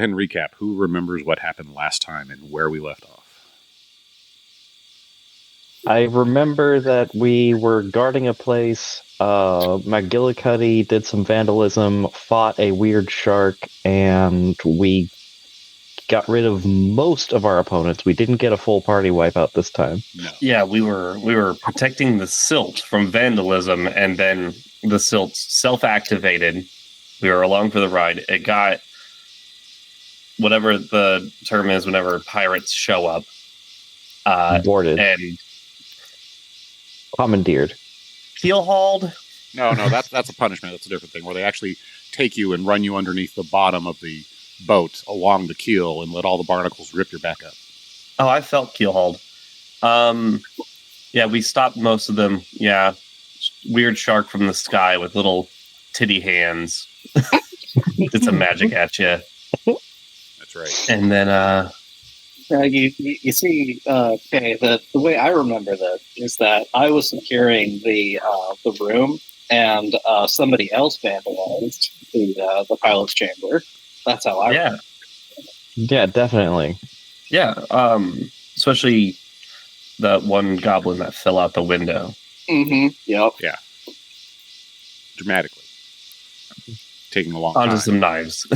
And recap, who remembers what happened last time and where we left off? I remember that we were guarding a place. McGillicuddy did some vandalism, fought a weird shark, and we got rid of most of our opponents. We didn't get a full party wipeout this time. No. Yeah, we were protecting the silt from vandalism, and then the silt self-activated. We were along for the ride. It got whatever the term is whenever pirates show up. Boarded. And commandeered. Keel-hauled? No, that's a punishment. That's a different thing, where they actually take you and run you underneath the bottom of the boat along the keel and let all the barnacles rip your back up. Oh, I felt keel-hauled. Yeah, we stopped most of them. Yeah. Weird shark from the sky with little titty hands. Did some magic at you. That's right. And then, you see, okay, the way I remember this is that I was securing the room, and somebody else vandalized the pilot's chamber. That's how I remember. Yeah, definitely. Yeah, especially the one goblin that fell out the window. Mm-hmm. Yep. Yeah. Dramatically. Taking a long time. Onto some knives.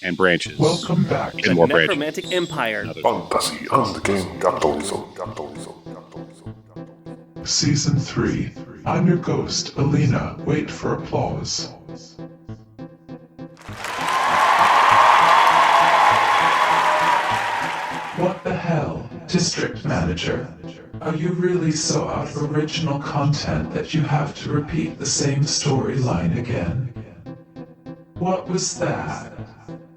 And branches. Welcome back and to more the branches. Necromantic Empire. Fantasy and the Game Capitalism. Season 3. I'm your ghost, Alina. Wait for applause. What the hell, District Manager? Are you really so out of original content that you have to repeat the same storyline again? What was that?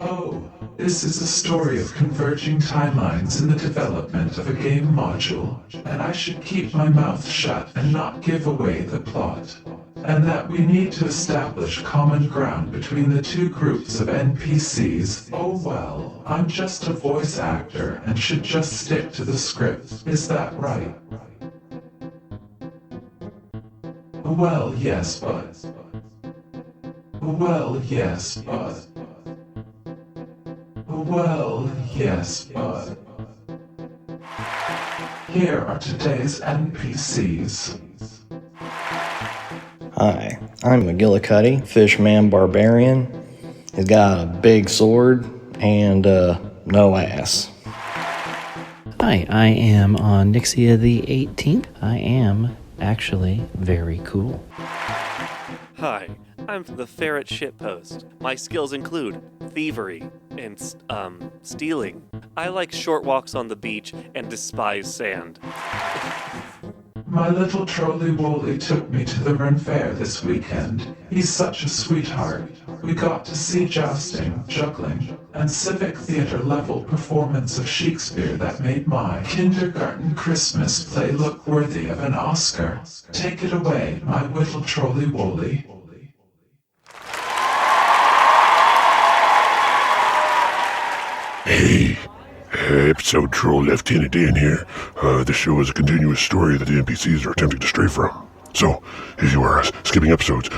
Oh, this is a story of converging timelines in the development of a game module, and I should keep my mouth shut and not give away the plot. And that we need to establish common ground between the two groups of NPCs. Oh well, I'm just a voice actor and should just stick to the script. Is that right? Well, yes, but... Well, yes, but... Well, yes, but... Here are today's NPCs. Hi, I'm McGillicuddy, Fishman Barbarian. He's got a big sword and no ass. Hi, I am on Nixia the 18th. I am actually very cool. Hi, I'm from the Ferret Shitpost. My skills include thievery and stealing. I like short walks on the beach and despise sand. My little trolley-woolly took me to the Ren Fair this weekend. He's such a sweetheart. We got to see jousting, juggling, and civic theater level performance of Shakespeare that made my kindergarten Christmas play look worthy of an Oscar. Take it away, my little trolley-woolly. Hey, episode troll Lieutenant Dan here. The show is a continuous story that the NPCs are attempting to stray from. So, if you are skipping episodes,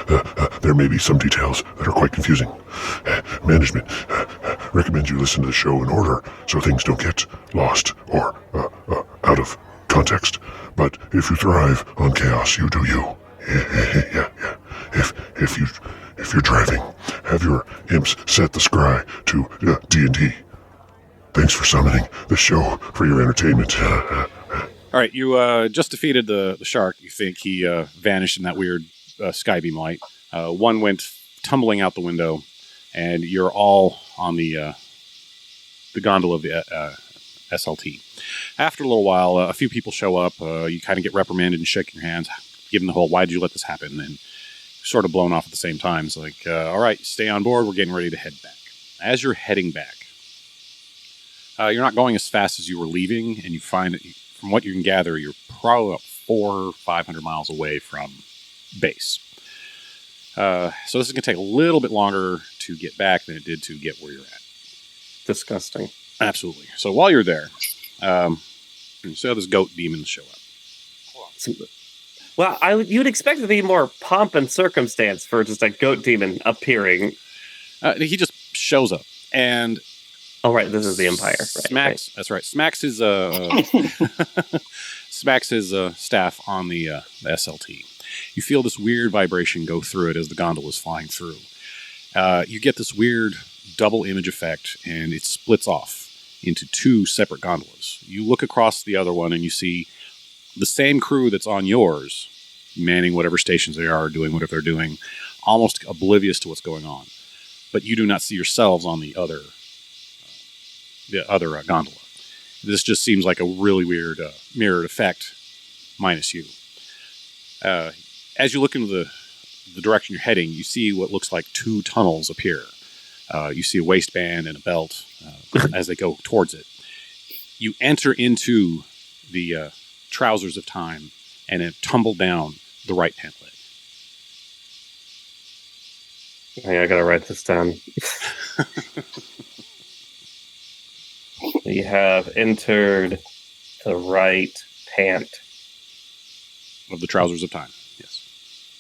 there may be some details that are quite confusing. Management recommends you listen to the show in order so things don't get lost or out of context. But if you thrive on chaos, you do you. Yeah. If you're driving, have your imps set the SCRY to D&D. Thanks for summoning the show for your entertainment. All right, you just defeated the shark. You think he vanished in that weird skybeam light. One went tumbling out the window, and you're all on the gondola of the SLT. After a little while, a few people show up. You kind of get reprimanded and shake your hands, give them the whole, why did you let this happen? And sort of blown off at the same time. It's like, all right, stay on board. We're getting ready to head back. As you're heading back, you're not going as fast as you were leaving, and you find that, from what you can gather, you're probably about 400 or 500 miles away from base. So this is going to take a little bit longer to get back than it did to get where you're at. Disgusting. Absolutely. So while you're there, you saw this goat demon show up. Well, you'd expect there to be more pomp and circumstance for just a goat demon appearing. He just shows up, and Oh, right. This is the Empire. Right, smacks. Right. That's right. Smacks his smacks his staff on the SLT. You feel this weird vibration go through it as the gondola is flying through. You get this weird double image effect, and it splits off into two separate gondolas. You look across the other one, and you see the same crew that's on yours, manning whatever stations they are, doing whatever they're doing, almost oblivious to what's going on. But you do not see yourselves on the other gondola. This just seems like a really weird mirrored effect, minus you. As you look into the direction you're heading, you see what looks like two tunnels appear. You see a waistband and a belt as they go towards it. You enter into the trousers of time and then tumble down the right pant leg. Hey, I gotta write this down. You have entered the right pant of the trousers of time. Yes.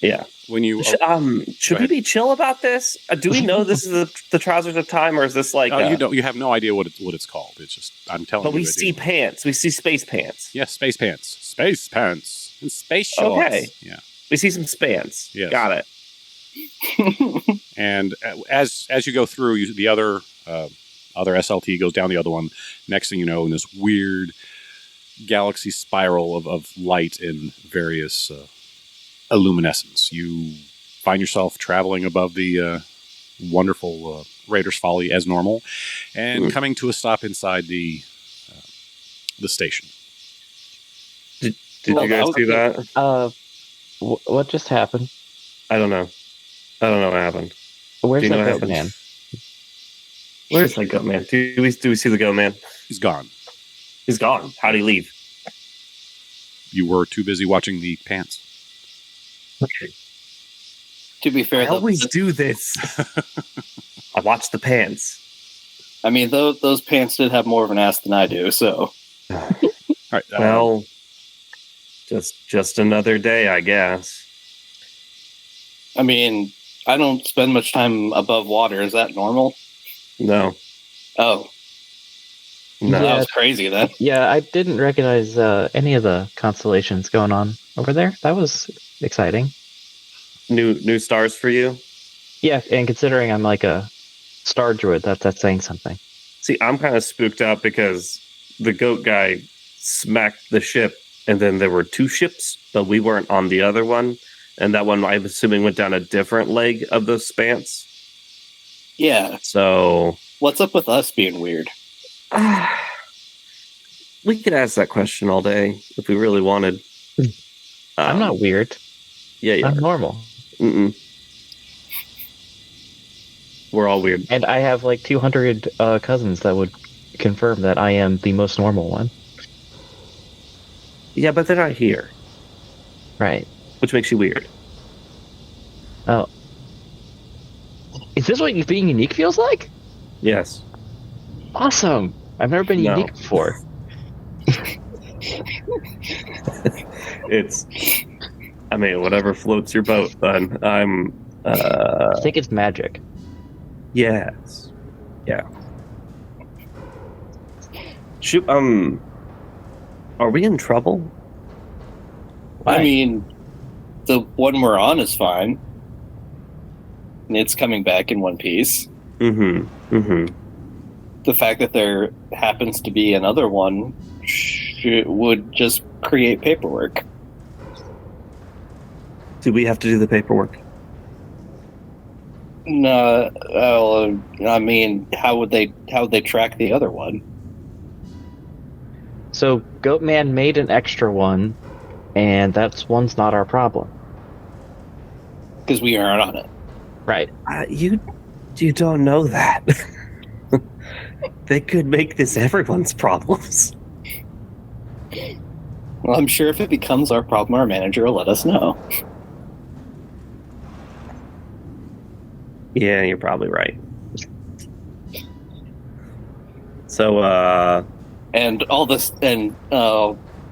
Yeah. When you should we be chill about this? Do we know this is the trousers of time, or is this like you don't? You have no idea what it's called. It's just I'm telling you. But we see pants. We see space pants. Yes, space pants, and space shorts. Okay. Yeah. We see some spans. Yes. Got it. And as you go through, the other SLT goes down the other one. Next thing you know, in this weird galaxy spiral of light and various illuminescence, you find yourself traveling above the wonderful Raider's Folly as normal, and coming to a stop inside the station. Did you guys see that? What just happened? I don't know what happened. Where's that goat man? Where's that goat man? Do we see the goat man? He's gone. He's gone. How'd he leave? You were too busy watching the pants. Okay. To be fair, I always do this. I watch the pants. I mean, those pants did have more of an ass than I do, so. All right. Well, just another day, I guess. I mean, I don't spend much time above water. Is that normal? No. Oh. No. That was crazy then. Yeah, I didn't recognize any of the constellations going on over there. That was exciting. New stars for you? Yeah, and considering I'm like a star druid, that's saying something. See, I'm kind of spooked out because the goat guy smacked the ship, and then there were two ships, but we weren't on the other one. And that one, I'm assuming, went down a different leg of the Spans. Yeah. So, what's up with us being weird? We could ask that question all day if we really wanted. I'm not weird. Yeah, I'm normal. Mm-mm. We're all weird. And I have like 200 cousins that would confirm that I am the most normal one. Yeah, but they're not here. Right. Which makes you weird. Oh. Is this what being unique feels like? Yes. Awesome. I've never been unique before. I mean, whatever floats your boat, then I'm... I think it's magic. Yes. Yeah. Shoot, are we in trouble? Why? I mean, the one we're on is fine. And it's coming back in one piece. Mm-hmm. Mm-hmm. The fact that there happens to be another one would just create paperwork. Do we have to do the paperwork? No, I mean, how would they track the other one? So Goatman made an extra one, and that's one's not our problem. Because we aren't on it. Right. You don't know that. They could make this everyone's problems. Well, I'm sure if it becomes our problem, our manager will let us know. Yeah, you're probably right. So, and all this, and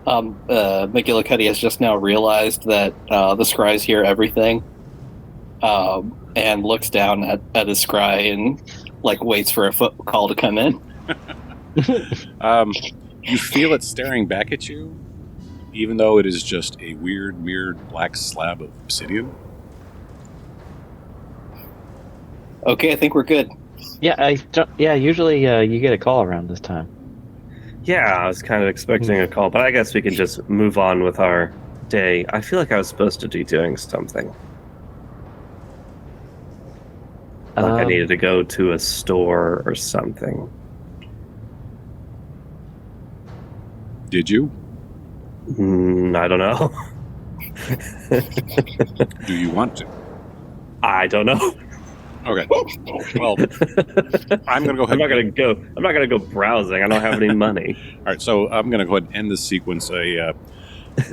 McGillicuddy has just now realized that the Scrys hear everything, and looks down at his Scry and like waits for a foot call to come in. You feel it staring back at you, even though it is just a weird, mirrored black slab of obsidian. Okay, I think we're good. Yeah, usually you get a call around this time. Yeah, I was kind of expecting a call, but I guess we can just move on with our day. I feel like I was supposed to be doing something. Like I needed to go to a store or something. Did you? I don't know. Do you want to? I don't know. Okay. Well, I'm gonna go ahead. I'm not gonna go browsing. I don't have any money. All right, so I'm gonna go ahead and end this sequence.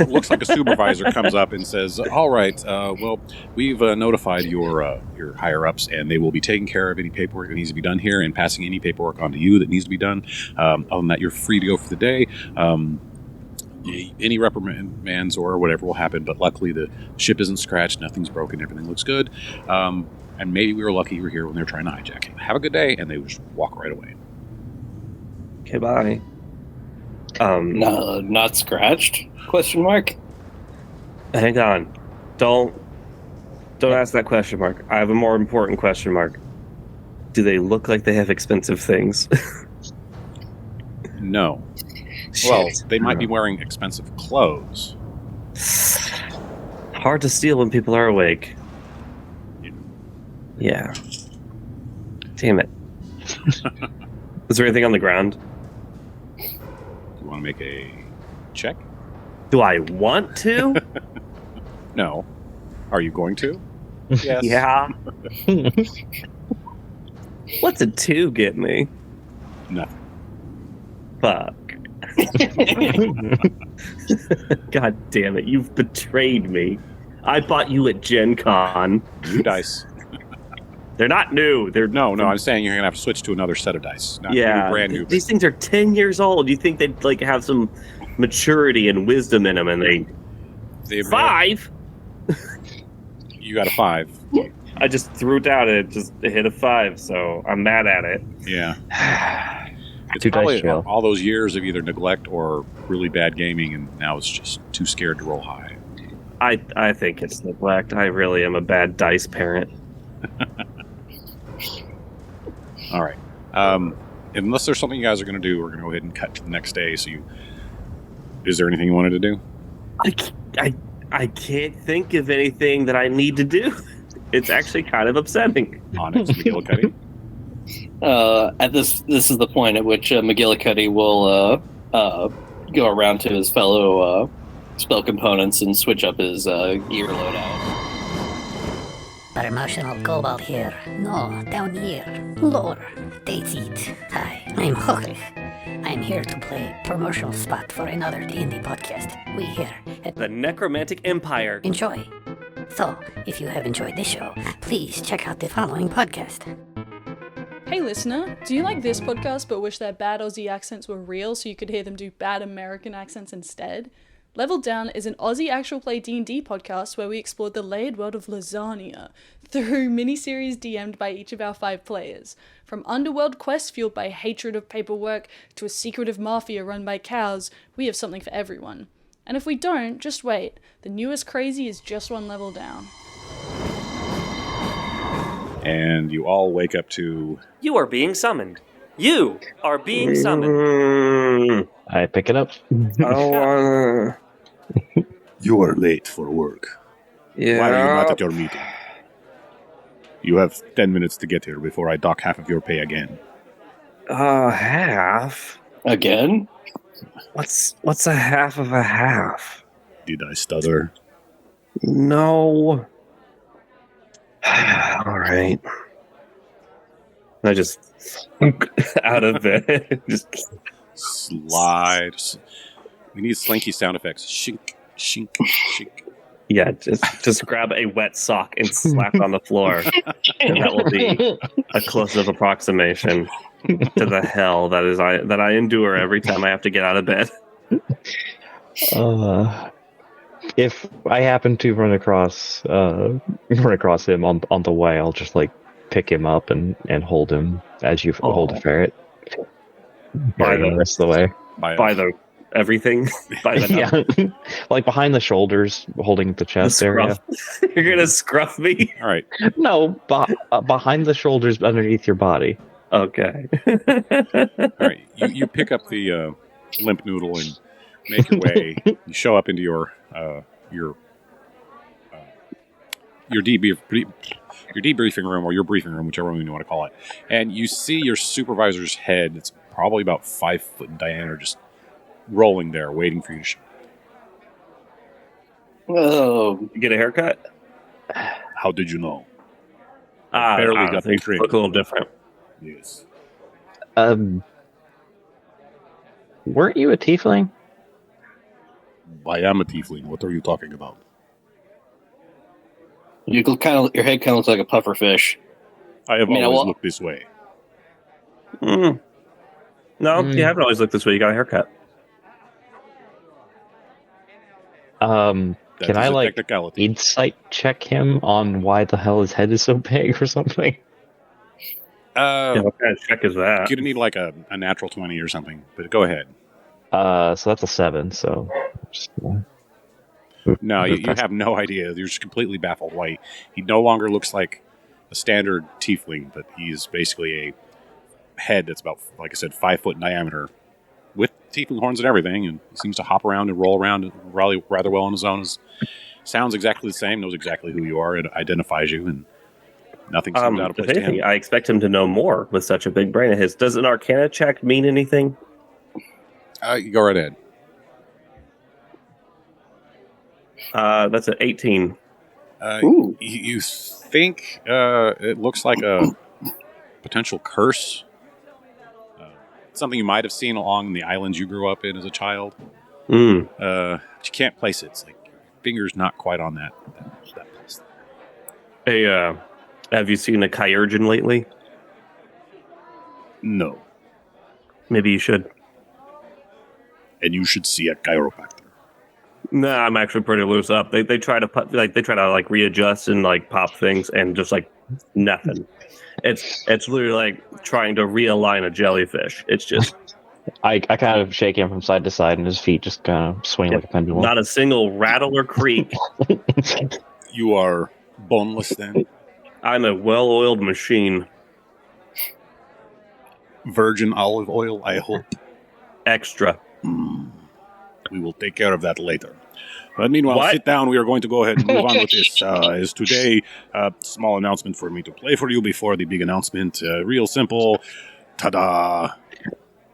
Looks like a supervisor comes up and says, "All right, well, we've notified your higher ups, and they will be taking care of any paperwork that needs to be done here, and passing any paperwork on to you that needs to be done. Other than that, you're free to go for the day. Any reprimands or whatever will happen, but luckily the ship isn't scratched, nothing's broken, everything looks good. And maybe we were lucky you were here when they were trying to hijack it. Have a good day," and they would just walk right away. Okay, bye. No, not scratched? Question mark. Hang on. Don't ask that question mark. I have a more important question mark. Do they look like they have expensive things? No. Shit. Well, they might be wearing expensive clothes. Hard to steal when people are awake. Yeah. Damn it. Is there anything on the ground? You want to make a check? Do I want to? No. Are you going to? Yes. Yeah. What's a 2 get me? Nothing. Fuck. God damn it, you've betrayed me. I bought you at Gen Con. New dice. They're not new. They're No, I'm saying you're going to have to switch to another set of dice. Not yeah, brand new. These things are 10 years old. You think they'd like have some maturity and wisdom in them, and they 5? You got a 5. I just threw it down and it hit a 5, so I'm mad at it. Yeah. It's 2 probably dice trail. all those years of either neglect or really bad gaming, and now it's just too scared to roll high. I think it's neglect. I really am a bad dice parent. All right. Unless there's something you guys are going to do, we're going to go ahead and cut to the next day. So, is there anything you wanted to do? I can't think of anything that I need to do. It's actually kind of upsetting. Honest, McGillicuddy. At this is the point at which McGillicuddy will go around to his fellow spell components and switch up his gear loadout. Promotional cobalt here. No, down here. Lower. That's it. Hi, I'm Jorge. I'm here to play promotional spot for another D&D podcast. We here at The Necromantic Empire. Enjoy. So, if you have enjoyed this show, please check out the following podcast. Hey listener, do you like this podcast but wish their bad Aussie accents were real so you could hear them do bad American accents instead? Level Down is an Aussie actual play D&D podcast where we explored the layered world of lasagna through miniseries DM'd by each of our 5 players. From underworld quests fueled by hatred of paperwork to a secretive mafia run by cows, we have something for everyone. And if we don't, just wait. The newest crazy is just 1 level down. And you all wake up to... You are being summoned. You are being summoned. I pick it up. You are late for work. Yeah. Why are you not at your meeting? You have 10 minutes to get here before I dock half of your pay again. Half? Again? What's a half of a half? Did I stutter? No. All right. I just out of bed. Just Slide. We need slinky sound effects. Shink, shink, shink. yeah, just grab a wet sock and slap it on the floor, and that will be a close-up approximation to the hell that I endure every time I have to get out of bed. If I happen to run across him on the way, I'll just like pick him up and hold him as you hold a ferret. By the the rest of the way. by the everything. By the Yeah, like behind the shoulders, holding the chest area. You're gonna scruff me. All right. No, behind the shoulders, underneath your body. Okay. All right. You pick up the limp noodle and make your way. You show up into your debriefing room or your briefing room, whichever one you want to call it, and you see your supervisor's head. It's probably about 5 foot in diameter, just rolling there, waiting for you to show. Oh, You get a haircut? How did you know? Barely got the things trim. look a little different. Yes. Weren't you a tiefling? I am a tiefling. What are you talking about? your head kind of looks like a puffer fish. I have always looked this way. No, you haven't always looked this way. You got a haircut. Can I like technicality. insight check him on why the hell his head is so big or something? What kind of check is that? You'd need like a natural 20 or something, but go ahead. So that's a 7. So No, you have no idea. You're just completely baffled why he no longer looks like a standard tiefling, but he's basically a head that's about, like I said, 5 foot in diameter with tiefling horns and everything, and he seems to hop around and roll around rather well on his own. Sounds exactly the same, knows exactly who you are, and identifies you, and nothing seems out of place to him. I expect him to know more with such a big brain of his. Does an Arcana check mean anything? You go right ahead. That's an 18. You think it looks like a potential curse? Something you might have seen along the islands you grew up in as a child. But you can't place it. It's like your finger's not quite on that place. Hey, have you seen a Kyurgeon lately? No. Maybe you should. And you should see a chiropractor. Nah, I'm actually pretty loose up. They try to readjust and like pop things and just like nothing. It's literally like trying to realign a jellyfish. It's just I kind of shake him from side to side, and his feet just kind of swing like a pendulum. not a single rattle or creak. You are boneless then? I'm a well-oiled machine. Virgin olive oil, I hope. Extra. We will take care of that later. But meanwhile, sit down. We are going to go ahead and move on with this. As today, small announcement for me to play for you before the big announcement. Real simple. Ta-da!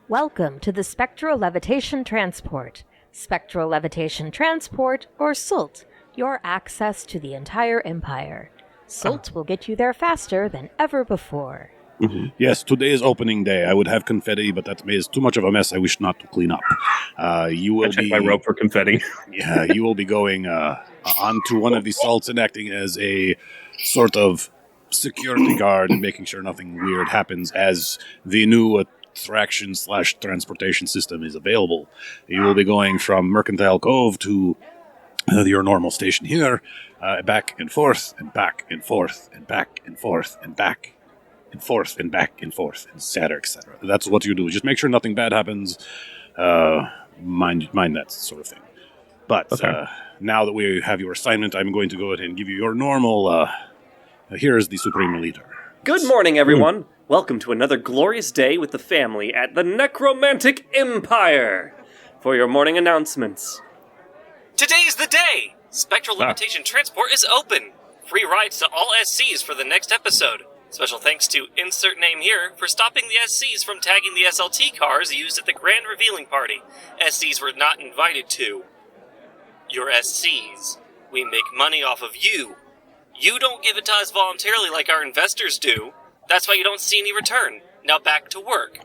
Welcome to the Spectral Levitation Transport. Spectral Levitation Transport, or SULT, your access to the entire Empire. SULT will get you there faster than ever before. Mm-hmm. Yes, today is opening day. I would have confetti, but that is too much of a mess I wish not to clean up. You will check my rope for confetti. Yeah, you will be going onto one of the salts and acting as a sort of security guard and making sure nothing weird happens as the new attraction/transportation system is available. You will be going from Mercantile Cove to your normal station here, back and forth, and back and forth, and back and forth, and back and forth, and back and forth, et cetera, et cetera. That's what you do. Just make sure nothing bad happens. Mind that sort of thing. But now that we have your assignment, I'm going to go ahead and give you your normal. Here is the Supreme Leader. Good morning, everyone. Welcome to another glorious day with the family at the Necromantic Empire. For your morning announcements. Today's the day! Spectral Levitation Transport is open. Free rides to all SCs for the next episode. Special thanks to Insert Name Here for stopping the SCs from tagging the SLT cars used at the Grand Revealing Party. SCs were not invited to. Your SCs. We make money off of you. You don't give it to us voluntarily like our investors do. That's why you don't see any return. Now back to work.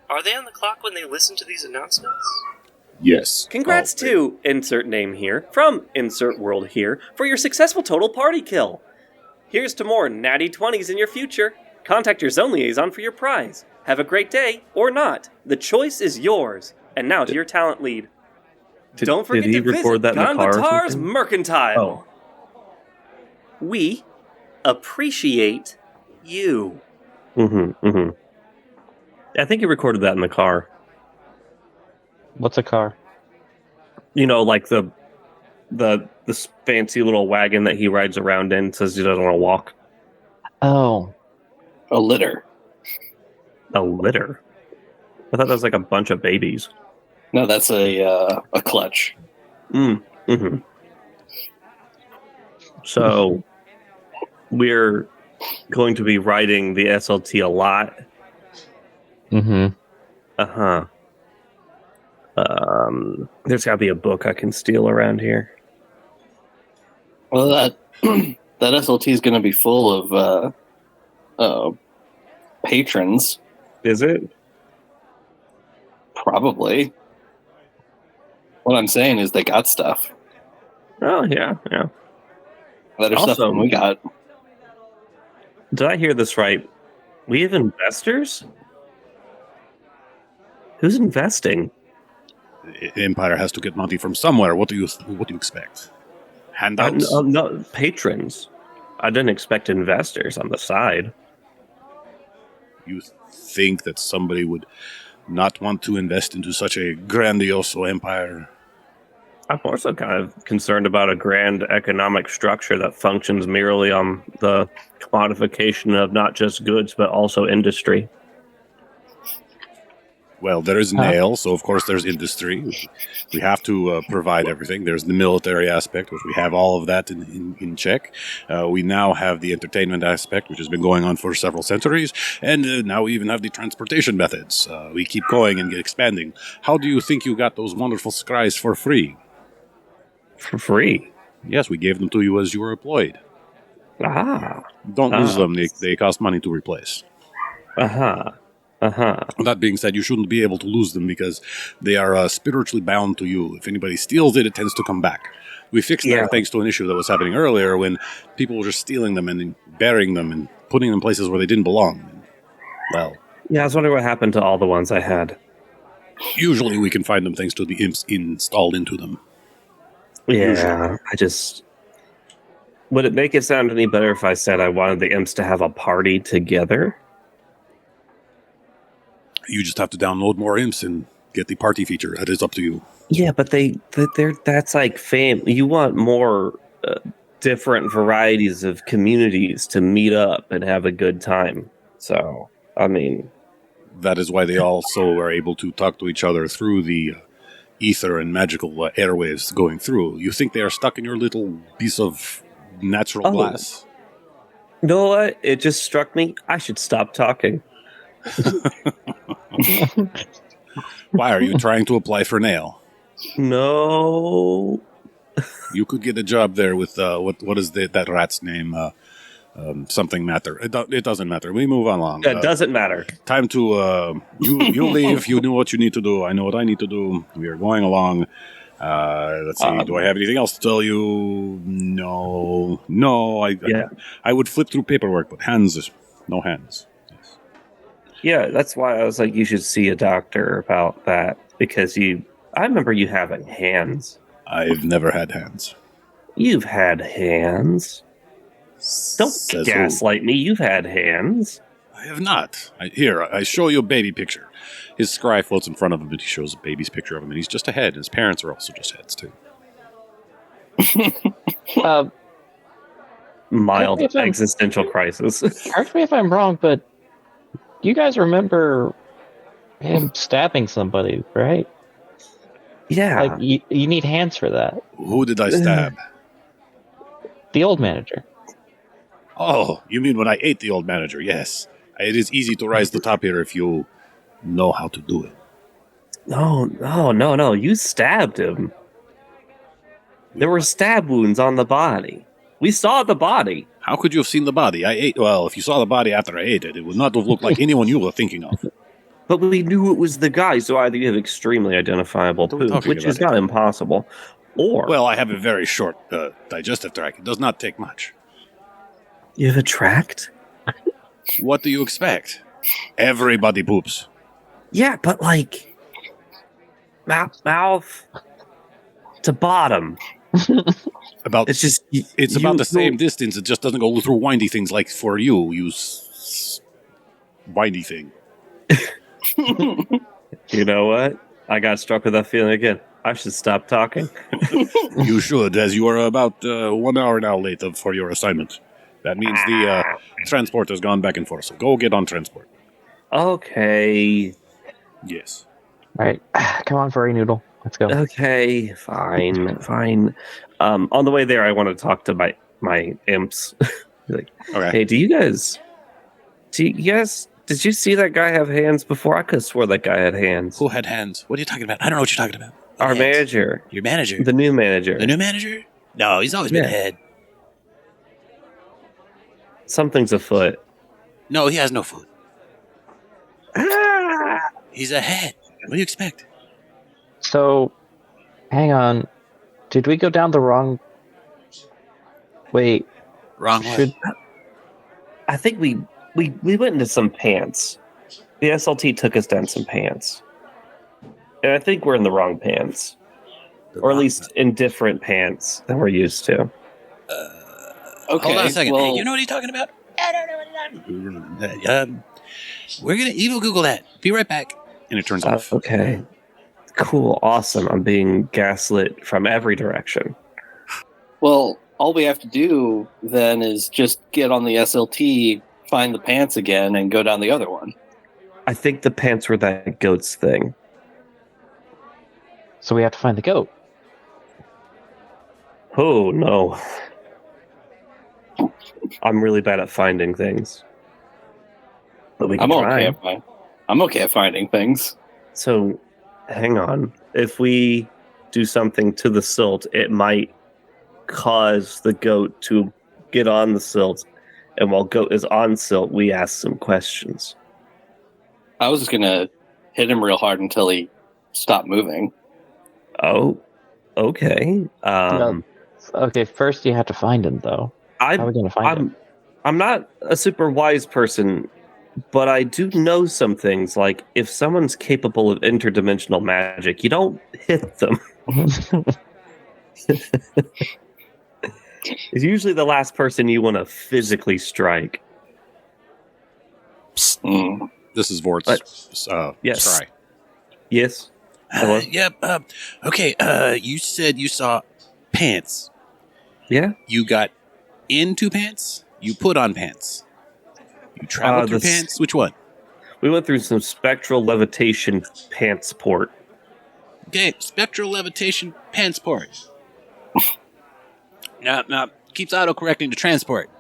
Are they on the clock when they listen to these announcements? Yes. Congrats to Insert Name Here from Insert World Here for your successful total party kill. Here's to more natty 20s in your future. Contact your zone liaison for your prize. Have a great day, or not. The choice is yours. And now to your talent lead. Don't forget to visit Gondatar's Mercantile. We appreciate you. I think he recorded that in the car. What's a car? You know, like this fancy little wagon that he rides around in. Says he doesn't want to walk. Oh, A litter. A litter. I thought that was like a bunch of babies. No, that's a clutch. Mm-hmm. So we're going to be riding the SLT a lot. mm-hmm. Uh-huh. There's got to be a book I can steal around here. Well, that SLT is going to be full of patrons. Is it? Probably. What I'm saying is they got stuff. Oh, yeah. Better stuff Also- than we got. Did I hear this right? We have investors? Who's investing? Empire has to get money from somewhere. What do you expect? Handouts? No, patrons. I didn't expect investors on the side. You think that somebody would not want to invest into such a grandiose empire? I'm also kind of concerned about a grand economic structure that functions merely on the commodification of not just goods, but also industry. Well, there is nail, so of course there's industry. We have to provide everything. There's the military aspect, which we have all of that in check. We now have the entertainment aspect, which has been going on for several centuries. And now we even have the transportation methods. We keep going and expanding. How do you think you got those wonderful SCRYs for free? For free? Yes, we gave them to you as you were employed. Ah. Don't lose them. They cost money to replace. Uh-huh. That being said, you shouldn't be able to lose them because they are spiritually bound to you. If anybody steals it, it tends to come back. We fixed that thanks to an issue that was happening earlier when people were just stealing them and burying them and putting them places where they didn't belong. Well, yeah, I was wondering what happened to all the ones I had. Usually we can find them thanks to the imps installed into them. Yeah, would it make it sound any better if I said I wanted the imps to have a party together? You just have to download more imps and get the party feature. That is up to you. Yeah, but that's like fame. You want more different varieties of communities to meet up and have a good time. So, I mean, that is why they also are able to talk to each other through the ether and magical airwaves going through. You think they are stuck in your little piece of natural glass? You know what? It just struck me. I should stop talking. Why are you trying to apply for nail? No. You could get a job there with what is that rat's name? Something matter. It doesn't matter. We move along. It doesn't matter. Time to you leave. You know what you need to do. I know what I need to do. We are going along. Let's see. Do I have anything else to tell you? No. I would flip through paperwork, but no hands. Yeah, that's why I was like, you should see a doctor about that because I remember you having hands. I've never had hands. You've had hands. Don't gaslight me. You've had hands. I have not. I show you a baby picture. His SCRY floats in front of him, and he shows a baby's picture of him, and he's just a head. His parents are also just heads, too. Mild existential crisis. Correct me if I'm wrong, but you guys remember him stabbing somebody, right? Yeah. Like, you need hands for that. Who did I stab? The old manager. Oh, you mean when I ate the old manager? Yes. It is easy to rise to the top here if you know how to do it. No. You stabbed him. There were stab wounds on the body. We saw the body. How could you have seen the body? Well, if you saw the body after I ate it, it would not have looked like anyone you were thinking of. But we knew it was the guy, so either you have extremely identifiable poop, which is not impossible, or... Well, I have a very short digestive tract. It does not take much. You have a tract? What do you expect? Everybody poops. Yeah, but like... Mouth to bottom. It's about the same distance. It just doesn't go through windy things like for you. Windy thing. You know what? I got struck with that feeling again. I should stop talking. You should, as you are about 1 hour now late for your assignment. That means the transport has gone back and forth, so go get on transport. Okay. Yes. All right, come on, furry noodle. Let's go. Okay, fine. On the way there, I want to talk to my imps. Like, Okay. hey, did you see that guy have hands before? I could have swore that guy had hands. Who had hands? What are you talking about? I don't know what you're talking about. Our hands? manager. Your manager? The new manager. The new manager? No, he's always been ahead. Something's afoot. No, he has no foot. He's ahead. What do you expect? So, hang on. Did we go down the wrong... Wait. Wrong way. I think we went into some pants. The SLT took us down some pants. And I think we're in the wrong pants. Or at least in different pants than we're used to. Okay. Hold on a second. Well, Hey, you know what he's talking about? I don't know what he's talking about. We're going to evil Google that. Be right back. And it turns off. Okay. Cool. Awesome. I'm being gaslit from every direction. Well, all we have to do then is just get on the SLT, find the pants again, and go down the other one. I think the pants were that goat's thing. So we have to find the goat. Oh, no. I'm really bad at finding things. But we can try. I'm okay at finding things. So, hang on. If we do something to the silt, it might cause the goat to get on the silt. And while goat is on silt, we ask some questions. I was just going to hit him real hard until he stopped moving. Oh, okay. Okay, first you have to find him, though. How are we going to find him? I'm not a super wise person, but I do know some things. Like, if someone's capable of interdimensional magic, you don't hit them. It's usually the last person you want to physically strike. This is Vort's yes. Scry. Yes. Hello? Yep. Okay, you said you saw pants. Yeah. You got into pants? You put on pants? You traveled through pants? Which one? We went through some spectral levitation pantsport. Okay, spectral levitation pantsport. No, keeps autocorrecting to transport.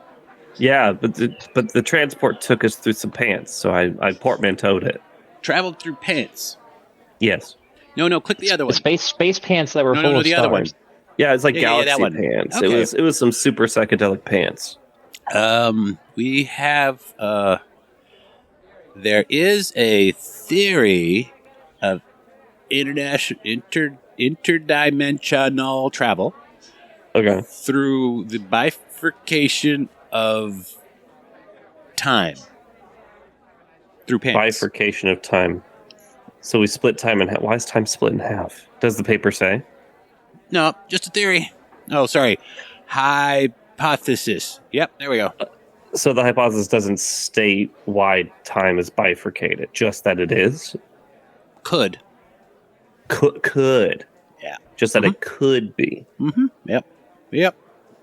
Yeah, but the transport took us through some pants, so I portmanteaued it. Traveled through pants. Yes. No, click the other one. Space pants that were full of the stars. other one. Yeah, it's like Yeah, galaxy that one. pants. Okay. It was some super psychedelic pants. We have there is a theory of interdimensional travel. Okay. Through the bifurcation of time. Through pants. Bifurcation of time. So we split time in half. Why is time split in half? Does the paper say? No, just a theory. Oh, sorry. Hypothesis. Yep, there we go. So the hypothesis doesn't state why time is bifurcated, just that it is? Could. Could. Yeah. Just that it could be. Mm-hmm. Yep.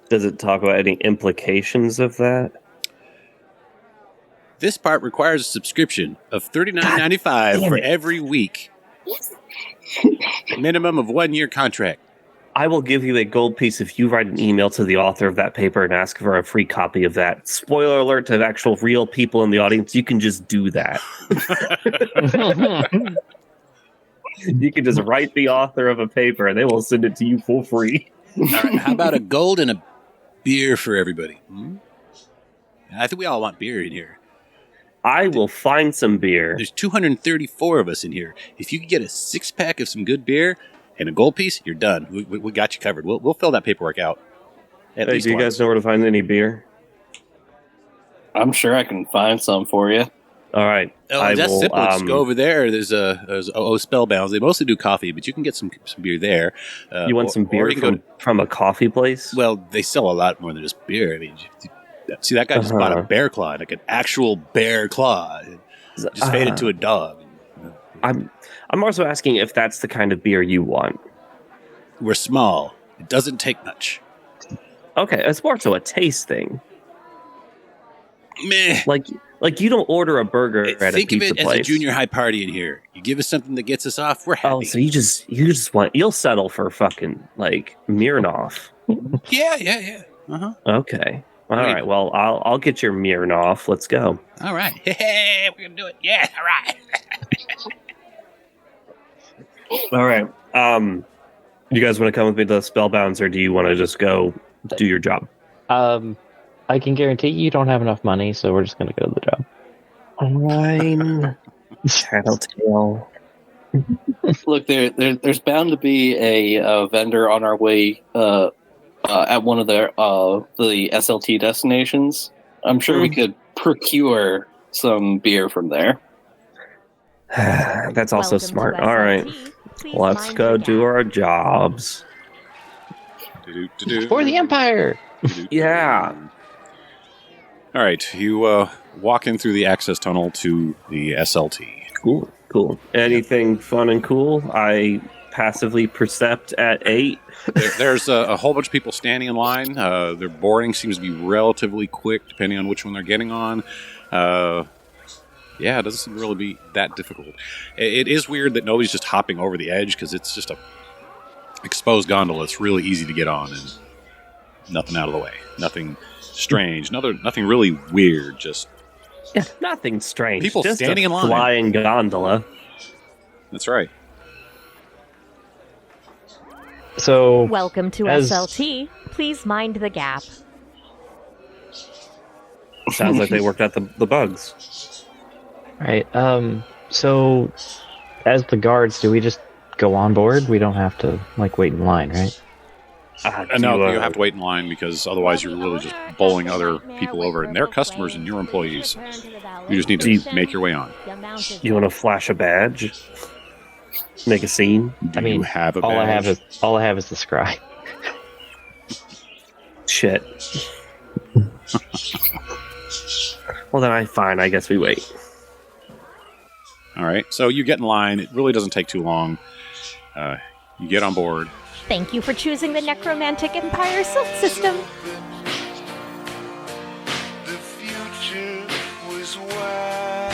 Does it talk about any implications of that? This part requires a subscription of $39.95 for every week. Minimum of 1 year contract. I will give you a gold piece if you write an email to the author of that paper and ask for a free copy of that. Spoiler alert to actual real people in the audience, you can just do that. You can just write the author of a paper and they will send it to you for free. All right, how about a gold and a beer for everybody? I think we all want beer in here. I will find some beer. There's 234 of us in here. If you could get a 6-pack of some good beer and a gold piece, you're done. We got you covered. We'll fill that paperwork out. At least do you guys know where to find any beer? I'm sure I can find some for you. All right. That's simple. Just go over there. There's Spellbounds. They mostly do coffee, but you can get some beer there. You want some beer from a coffee place? Well, they sell a lot more than just beer. I mean, see, that guy just bought a bear claw, like an actual bear claw. Just faded to a dog. I'm also asking if that's the kind of beer you want. We're small. It doesn't take much. Okay, it's more so a taste thing. Meh. Like you don't order a burger at a pizza place. Think of it as a junior high party in here. You give us something that gets us off, we're happy. Oh, so you just want, you'll settle for fucking like Mirnoff. Yeah. Uh-huh. Okay. All right. Well, I'll get your Mirnoff. Let's go. All right. Hey, we're gonna do it. Yeah. All right. All right. You guys want to come with me to the Spellbounds, or do you want to just go do your job? I can guarantee you don't have enough money, so we're just going to go to the job. Fine. Tattletale. Look, there's bound to be a vendor on our way at one of the SLT destinations. I'm sure we could procure some beer from there. That's also smart. All right. Let's go do our jobs. For the Empire! Yeah. All right. You walk in through the access tunnel to the SLT. Cool. Anything fun and cool? I passively percept at 8. There's a whole bunch of people standing in line. Their boarding seems to be relatively quick, depending on which one they're getting on. Yeah, it doesn't seem to really be that difficult. It is weird that nobody's just hopping over the edge, because it's just a exposed gondola. It's really easy to get on, and nothing out of the way. Nothing strange. Nothing really weird. Just nothing strange. People just standing in line. Flying gondola. That's right. So, welcome to SLT. Please mind the gap. Sounds like they worked out the bugs. Right. So, as the guards, do we just go on board? We don't have to wait in line, right? No, you have to wait in line, because otherwise you're really just bowling other people over, and they're customers and you're employees. You just need to make your way on. You want to flash a badge? Make a scene? You have a badge? All I have is the SCRY. Shit. Well, then fine. I guess we wait. All right. So you get in line. It really doesn't take too long. You get on board. Thank you for choosing the Necromantic Empire Silk System. The future was wide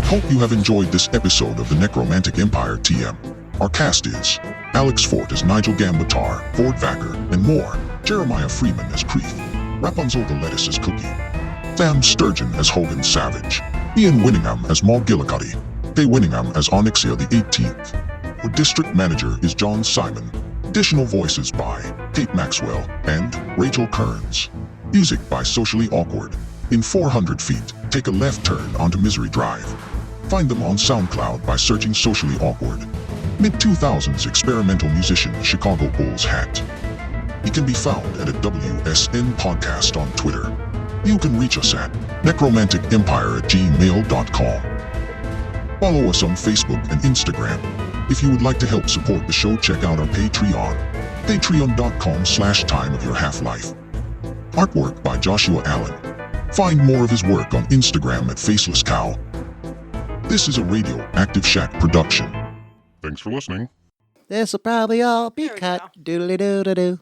Hope you have enjoyed this episode of the Necromantic Empire TM. Our cast is Alex Fort as Nigel Gambatar, Ford Vacker, and more. Jeremiah Freeman as Creeth, Rapunzel the Lettuce as Cookie, Sam Sturgeon as Hogan Savage, Ian Winningham as Maul Gillicuddy, Kay Winningham as Onyxia the 18th. Our district manager is John Simon. Additional voices by Kate Maxwell and Rachel Kearns. Music by Socially Awkward. In 400 feet, take a left turn onto Misery Drive. Find them on SoundCloud by searching Socially Awkward. Mid-2000s experimental musician Chicago Bulls hat. He can be found at a WSN podcast on Twitter. You can reach us at necromanticempire@gmail.com. Follow us on Facebook and Instagram. If you would like to help support the show, check out our Patreon. Patreon.com/Time of Your Half-Life. Artwork by Joshua Allen. Find more of his work on Instagram at Faceless Cow. This is a Radioactive Shack production. Thanks for listening. This'll probably all be cut. Doodly-doo-doo-doo.